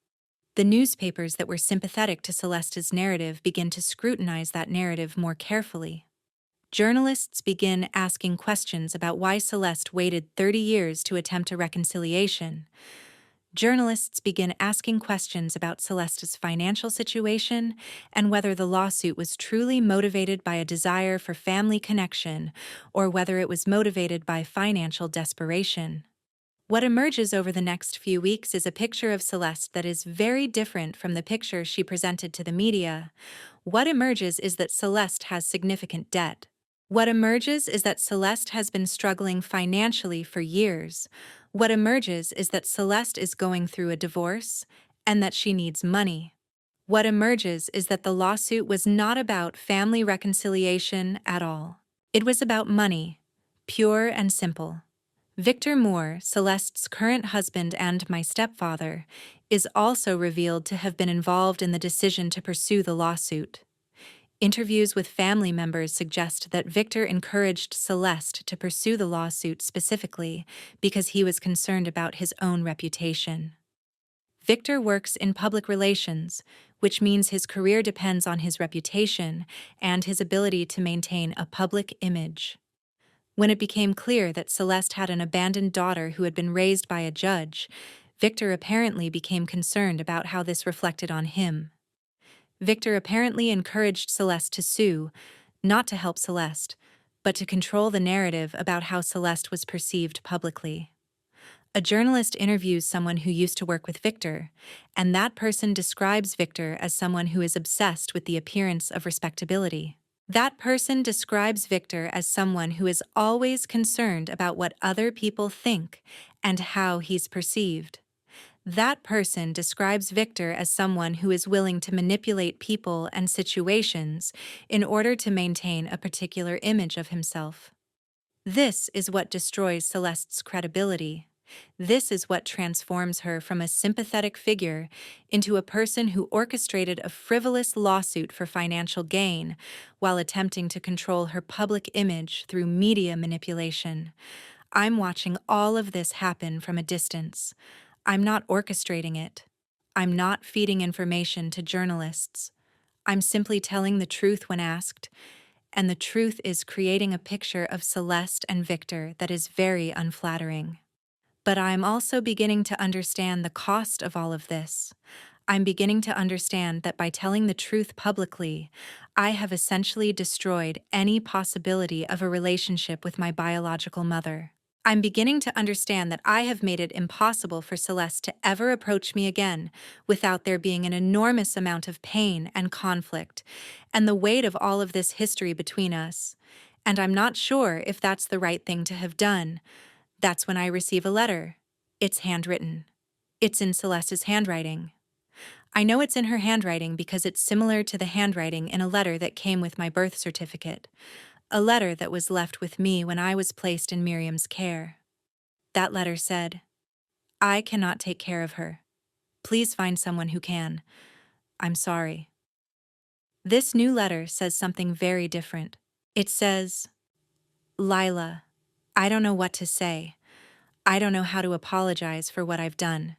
The newspapers that were sympathetic to Celeste's narrative begin to scrutinize that narrative more carefully. Journalists begin asking questions about why Celeste waited 30 years to attempt a reconciliation. Journalists begin asking questions about Celeste's financial situation and whether the lawsuit was truly motivated by a desire for family connection or whether it was motivated by financial desperation. What emerges over the next few weeks is a picture of Celeste that is very different from the picture she presented to the media. What emerges is that Celeste has significant debt. What emerges is that Celeste has been struggling financially for years. What emerges is that Celeste is going through a divorce and that she needs money. What emerges is that the lawsuit was not about family reconciliation at all. It was about money, pure and simple. Victor Moore, Celeste's current husband and my stepfather, is also revealed to have been involved in the decision to pursue the lawsuit. Interviews with family members suggest that Victor encouraged Celeste to pursue the lawsuit specifically because he was concerned about his own reputation. Victor works in public relations, which means his career depends on his reputation and his ability to maintain a public image. When it became clear that Celeste had an abandoned daughter who had been raised by a judge, Victor apparently became concerned about how this reflected on him. Victor apparently encouraged Celeste to sue, not to help Celeste, but to control the narrative about how Celeste was perceived publicly. A journalist interviews someone who used to work with Victor, and that person describes Victor as someone who is obsessed with the appearance of respectability. That person describes Victor as someone who is always concerned about what other people think and how he's perceived. That person describes Victor as someone who is willing to manipulate people and situations in order to maintain a particular image of himself. This is what destroys Celeste's credibility. This is what transforms her from a sympathetic figure into a person who orchestrated a frivolous lawsuit for financial gain while attempting to control her public image through media manipulation. I'm watching all of this happen from a distance. I'm not orchestrating it. I'm not feeding information to journalists. I'm simply telling the truth when asked, and the truth is creating a picture of Celeste and Victor that is very unflattering. But I'm also beginning to understand the cost of all of this. I'm beginning to understand that by telling the truth publicly, I have essentially destroyed any possibility of a relationship with my biological mother. I'm beginning to understand that I have made it impossible for Celeste to ever approach me again without there being an enormous amount of pain and conflict, and the weight of all of this history between us. And I'm not sure if that's the right thing to have done. That's when I receive a letter. It's handwritten. It's in Celeste's handwriting. I know it's in her handwriting because it's similar to the handwriting in a letter that came with my birth certificate, a letter that was left with me when I was placed in Miriam's care. That letter said, "I cannot take care of her. Please find someone who can. I'm sorry." This new letter says something very different. It says, "Lila, I don't know what to say. I don't know how to apologize for what I've done.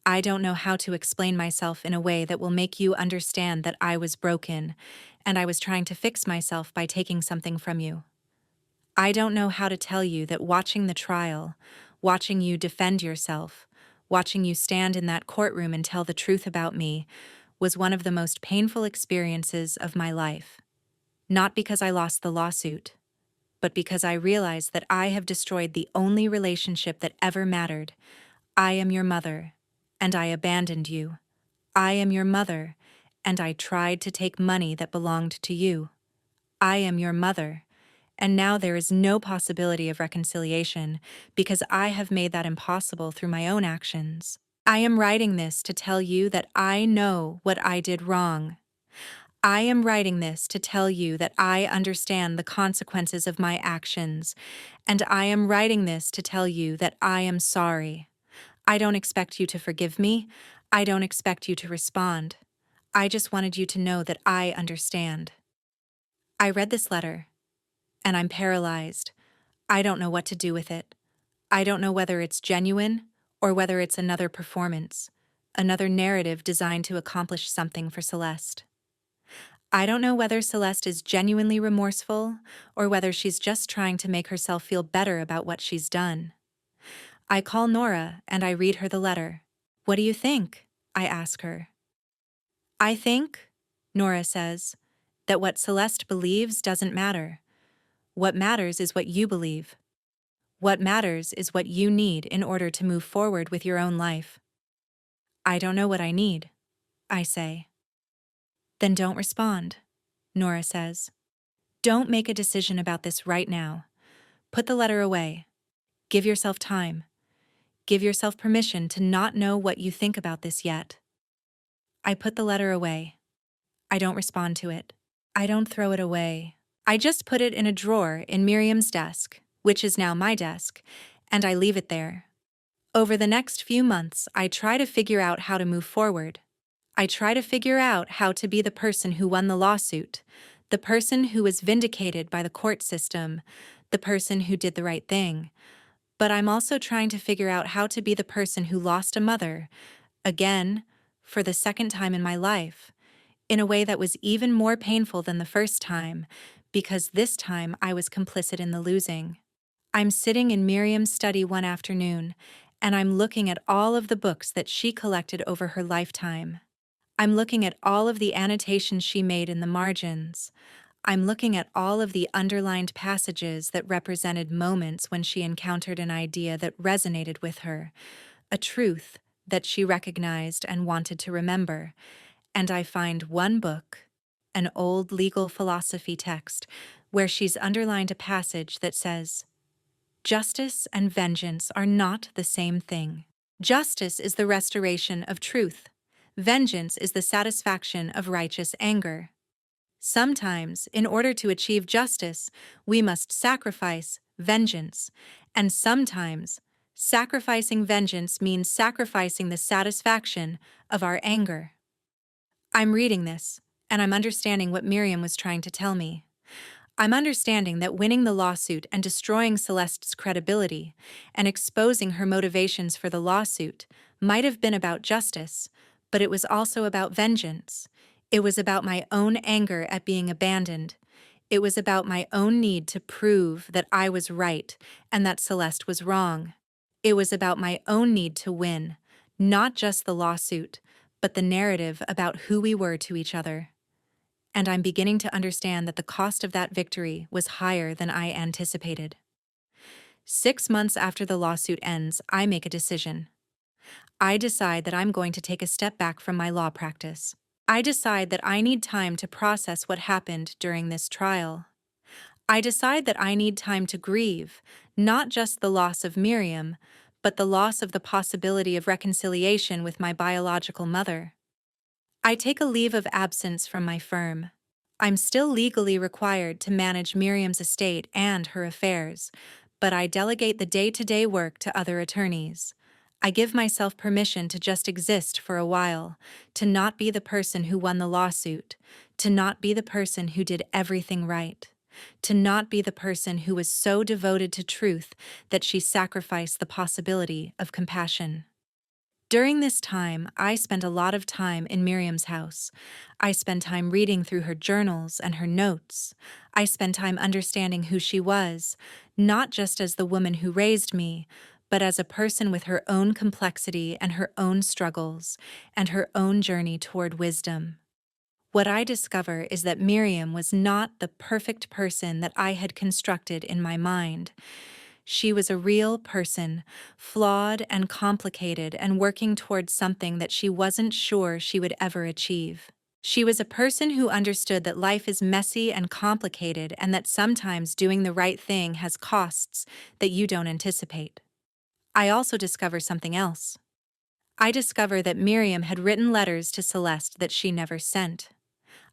I don't know how to explain myself in a way that will make you understand that I was broken, and I was trying to fix myself by taking something from you. I don't know how to tell you that watching the trial, watching you defend yourself, watching you stand in that courtroom and tell the truth about me, was one of the most painful experiences of my life. Not because I lost the lawsuit, but because I realized that I have destroyed the only relationship that ever mattered. I am your mother, and I abandoned you. I am your mother, and I tried to take money that belonged to you. I am your mother, and now there is no possibility of reconciliation because I have made that impossible through my own actions. I am writing this to tell you that I know what I did wrong. I am writing this to tell you that I understand the consequences of my actions, and I am writing this to tell you that I am sorry. I don't expect you to forgive me. I don't expect you to respond. I just wanted you to know that I understand." I read this letter, and I'm paralyzed. I don't know what to do with it. I don't know whether it's genuine or whether it's another performance, another narrative designed to accomplish something for Celeste. I don't know whether Celeste is genuinely remorseful or whether she's just trying to make herself feel better about what she's done. I call Nora and I read her the letter. "What do you think?" I ask her. "I think," Nora says, "that what Celeste believes doesn't matter. What matters is what you believe. What matters is what you need in order to move forward with your own life." "I don't know what I need," I say. "Then don't respond," Nora says. "Don't make a decision about this right now. Put the letter away. Give yourself time. Give yourself permission to not know what you think about this yet." I put the letter away. I don't respond to it. I don't throw it away. I just put it in a drawer in Miriam's desk, which is now my desk, and I leave it there. Over the next few months, I try to figure out how to move forward. I try to figure out how to be the person who won the lawsuit, the person who was vindicated by the court system, the person who did the right thing. But I'm also trying to figure out how to be the person who lost a mother, again, for the second time in my life, in a way that was even more painful than the first time, because this time I was complicit in the losing. I'm sitting in Miriam's study one afternoon, and I'm looking at all of the books that she collected over her lifetime. I'm looking at all of the annotations she made in the margins. I'm looking at all of the underlined passages that represented moments when she encountered an idea that resonated with her, a truth that she recognized and wanted to remember. And I find one book, an old legal philosophy text, where she's underlined a passage that says, "Justice and vengeance are not the same thing. Justice is the restoration of truth. Vengeance is the satisfaction of righteous anger. Sometimes, in order to achieve justice, we must sacrifice vengeance, and sometimes, sacrificing vengeance means sacrificing the satisfaction of our anger." I'm reading this, and I'm understanding what Miriam was trying to tell me. I'm understanding that winning the lawsuit and destroying Celeste's credibility and exposing her motivations for the lawsuit might have been about justice, but it was also about vengeance. It was about my own anger at being abandoned. It was about my own need to prove that I was right and that Celeste was wrong. It was about my own need to win, not just the lawsuit, but the narrative about who we were to each other. And I'm beginning to understand that the cost of that victory was higher than I anticipated. 6 months after the lawsuit ends, I make a decision. I decide that I'm going to take a step back from my law practice. I decide that I need time to process what happened during this trial. I decide that I need time to grieve, not just the loss of Miriam, but the loss of the possibility of reconciliation with my biological mother. I take a leave of absence from my firm. I'm still legally required to manage Miriam's estate and her affairs, but I delegate the day-to-day work to other attorneys. I give myself permission to just exist for a while, to not be the person who won the lawsuit, to not be the person who did everything right, to not be the person who was so devoted to truth that she sacrificed the possibility of compassion. During this time, I spent a lot of time in Miriam's house. I spent time reading through her journals and her notes. I spent time understanding who she was, not just as the woman who raised me, but as a person with her own complexity and her own struggles, and her own journey toward wisdom. What I discover is that Miriam was not the perfect person that I had constructed in my mind. She was a real person, flawed and complicated and working towards something that she wasn't sure she would ever achieve. She was a person who understood that life is messy and complicated and that sometimes doing the right thing has costs that you don't anticipate. I also discover something else. I discover that Miriam had written letters to Celeste that she never sent.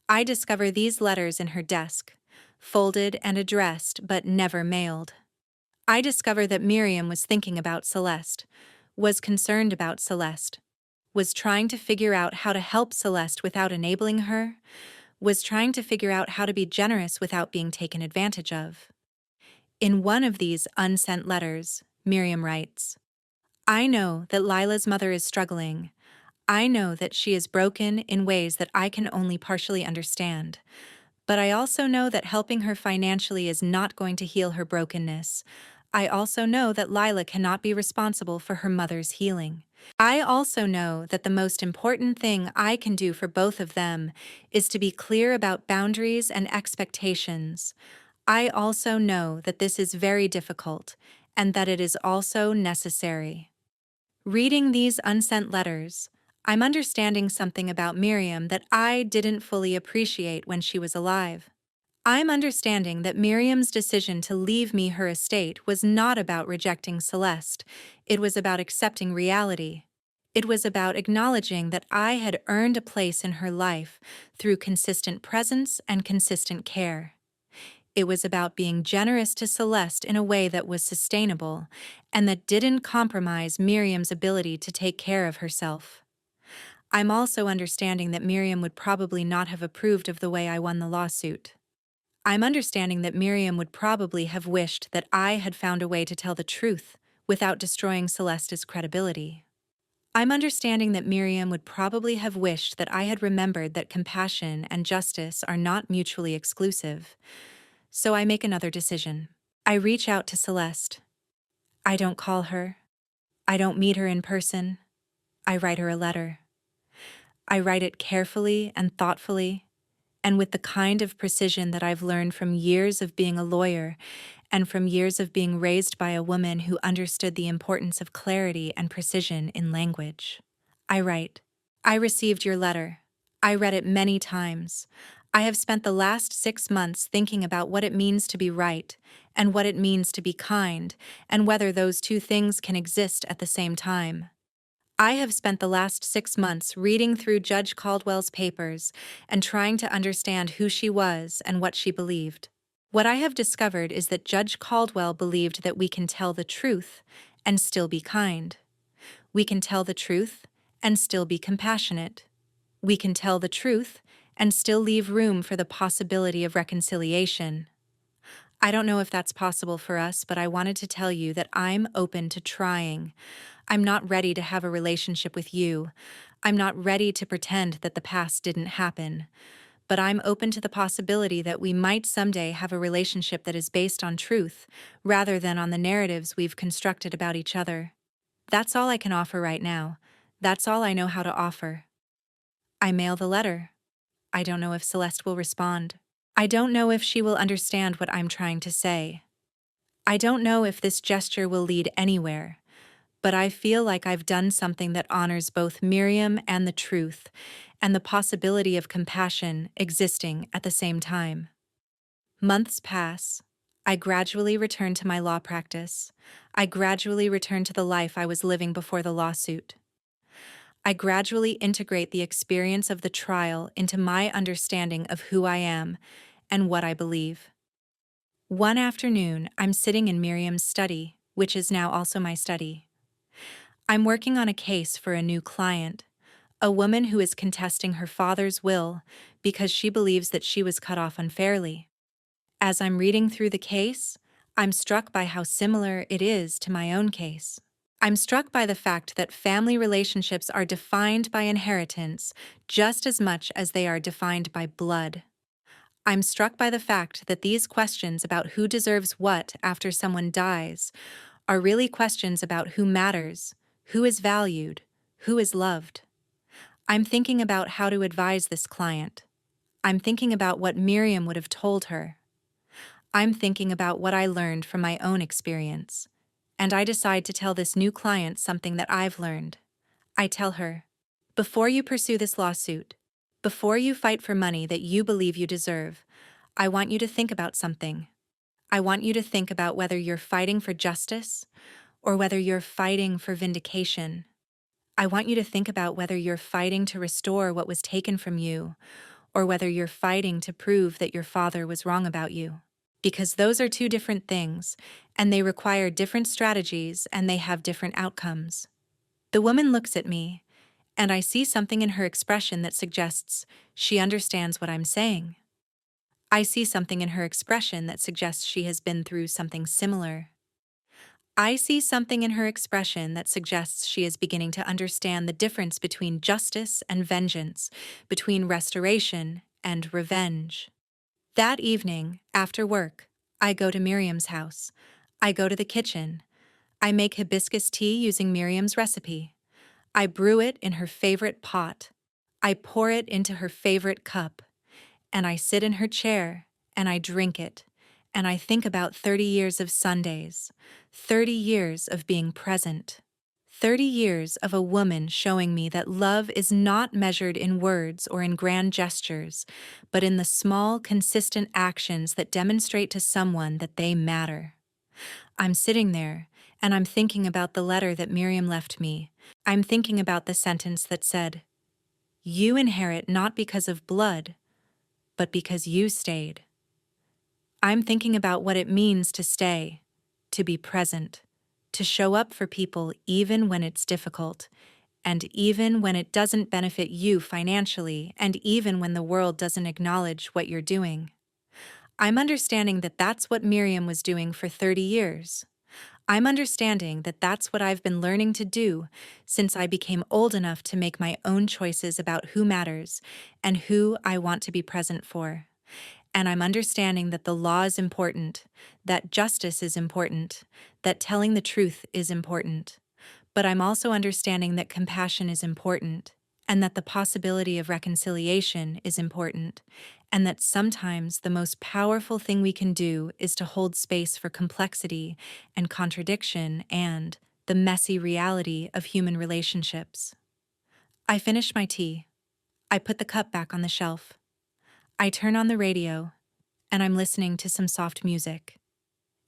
I discover these letters in her desk, folded and addressed but never mailed. I discover that Miriam was thinking about Celeste, was concerned about Celeste, was trying to figure out how to help Celeste without enabling her, was trying to figure out how to be generous without being taken advantage of. In one of these unsent letters, Miriam writes, "I know that Lila's mother is struggling. I know that she is broken in ways that I can only partially understand. But I also know that helping her financially is not going to heal her brokenness. I also know that Lila cannot be responsible for her mother's healing. I also know that the most important thing I can do for both of them is to be clear about boundaries and expectations. I also know that this is very difficult and that it is also necessary." Reading these unsent letters, I'm understanding something about Miriam that I didn't fully appreciate when she was alive. I'm understanding that Miriam's decision to leave me her estate was not about rejecting Celeste. It was about accepting reality. It was about acknowledging that I had earned a place in her life through consistent presence and consistent care. It was about being generous to Celeste in a way that was sustainable and that didn't compromise Miriam's ability to take care of herself. I'm also understanding that Miriam would probably not have approved of the way I won the lawsuit. I'm understanding that Miriam would probably have wished that I had found a way to tell the truth without destroying Celeste's credibility. I'm understanding that Miriam would probably have wished that I had remembered that compassion and justice are not mutually exclusive. So I make another decision. I reach out to Celeste. I don't call her. I don't meet her in person. I write her a letter. I write it carefully and thoughtfully, and with the kind of precision that I've learned from years of being a lawyer and from years of being raised by a woman who understood the importance of clarity and precision in language. I write, "I received your letter. I read it many times. I have spent the last 6 months thinking about what it means to be right and what it means to be kind and whether those two things can exist at the same time. I have spent the last 6 months reading through Judge Caldwell's papers and trying to understand who she was and what she believed. What I have discovered is that Judge Caldwell believed that we can tell the truth and still be kind. We can tell the truth and still be compassionate. We can tell the truth and still leave room for the possibility of reconciliation. I don't know if that's possible for us, but I wanted to tell you that I'm open to trying. I'm not ready to have a relationship with you. I'm not ready to pretend that the past didn't happen, but I'm open to the possibility that we might someday have a relationship that is based on truth rather than on the narratives we've constructed about each other. That's all I can offer right now. That's all I know how to offer. I mail the letter. I don't know if Celeste will respond. I don't know if she will understand what I'm trying to say. I don't know if this gesture will lead anywhere, but I feel like I've done something that honors both Miriam and the truth, and the possibility of compassion existing at the same time. Months pass. I gradually return to my law practice. I gradually return to the life I was living before the lawsuit. I gradually integrate the experience of the trial into my understanding of who I am and what I believe. One afternoon, I'm sitting in Miriam's study, which is now also my study. I'm working on a case for a new client, a woman who is contesting her father's will because she believes that she was cut off unfairly. As I'm reading through the case, I'm struck by how similar it is to my own case. I'm struck by the fact that family relationships are defined by inheritance just as much as they are defined by blood. I'm struck by the fact that these questions about who deserves what after someone dies are really questions about who matters, who is valued, who is loved. I'm thinking about how to advise this client. I'm thinking about what Miriam would have told her. I'm thinking about what I learned from my own experience. And I decide to tell this new client something that I've learned. I tell her, before you pursue this lawsuit, before you fight for money that you believe you deserve, I want you to think about something. I want you to think about whether you're fighting for justice or whether you're fighting for vindication. I want you to think about whether you're fighting to restore what was taken from you or whether you're fighting to prove that your father was wrong about you. Because those are two different things, and they require different strategies and they have different outcomes. The woman looks at me, and I see something in her expression that suggests she understands what I'm saying. I see something in her expression that suggests she has been through something similar. I see something in her expression that suggests she is beginning to understand the difference between justice and vengeance, between restoration and revenge. That evening, after work, I go to Miriam's house. I go to the kitchen. I make hibiscus tea using Miriam's recipe. I brew it in her favorite pot. I pour it into her favorite cup. And I sit in her chair, and I drink it. And I think about 30 years of Sundays, 30 years of being present. 30 years of a woman showing me that love is not measured in words or in grand gestures, but in the small, consistent actions that demonstrate to someone that they matter. I'm sitting there, and I'm thinking about the letter that Miriam left me. I'm thinking about the sentence that said, "You inherit not because of blood, but because you stayed." I'm thinking about what it means to stay, to be present, to show up for people even when it's difficult, and even when it doesn't benefit you financially, and even when the world doesn't acknowledge what you're doing. I'm understanding that that's what Miriam was doing for 30 years. I'm understanding that that's what I've been learning to do since I became old enough to make my own choices about who matters and who I want to be present for. And I'm understanding that the law is important, that justice is important, that telling the truth is important. But I'm also understanding that compassion is important, and that the possibility of reconciliation is important, and that sometimes the most powerful thing we can do is to hold space for complexity and contradiction and the messy reality of human relationships. I finish my tea. I put the cup back on the shelf. I turn on the radio, and I'm listening to some soft music.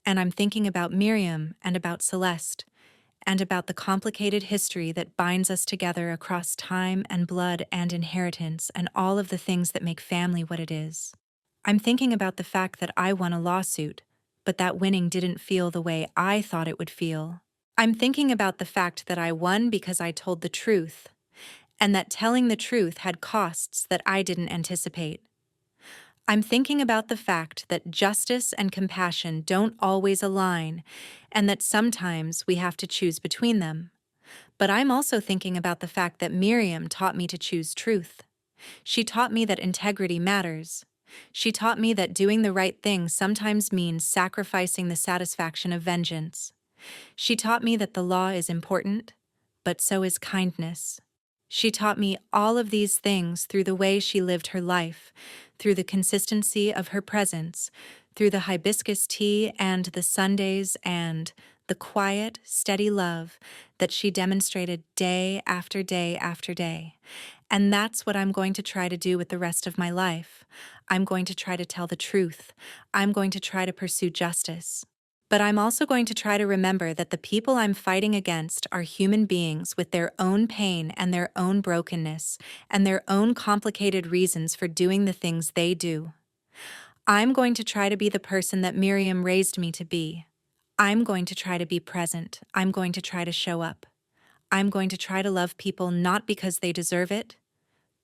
And I'm thinking about Miriam and about Celeste, and about the complicated history that binds us together across time and blood and inheritance and all of the things that make family what it is. I'm thinking about the fact that I won a lawsuit, but that winning didn't feel the way I thought it would feel. I'm thinking about the fact that I won because I told the truth, and that telling the truth had costs that I didn't anticipate. I'm thinking about the fact that justice and compassion don't always align, and that sometimes we have to choose between them. But I'm also thinking about the fact that Miriam taught me to choose truth. She taught me that integrity matters. She taught me that doing the right thing sometimes means sacrificing the satisfaction of vengeance. She taught me that the law is important, but so is kindness. She taught me all of these things through the way she lived her life, through the consistency of her presence, through the hibiscus tea and the Sundays and the quiet, steady love that she demonstrated day after day after day. And that's what I'm going to try to do with the rest of my life. I'm going to try to tell the truth. I'm going to try to pursue justice. But I'm also going to try to remember that the people I'm fighting against are human beings with their own pain and their own brokenness and their own complicated reasons for doing the things they do. I'm going to try to be the person that Miriam raised me to be. I'm going to try to be present. I'm going to try to show up. I'm going to try to love people not because they deserve it,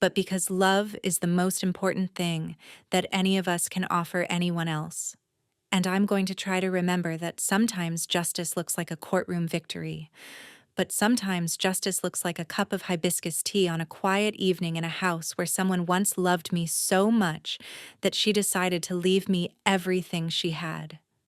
but because love is the most important thing that any of us can offer anyone else. And I'm going to try to remember that sometimes justice looks like a courtroom victory, but sometimes justice looks like a cup of hibiscus tea on a quiet evening in a house where someone once loved me so much that she decided to leave me everything she had.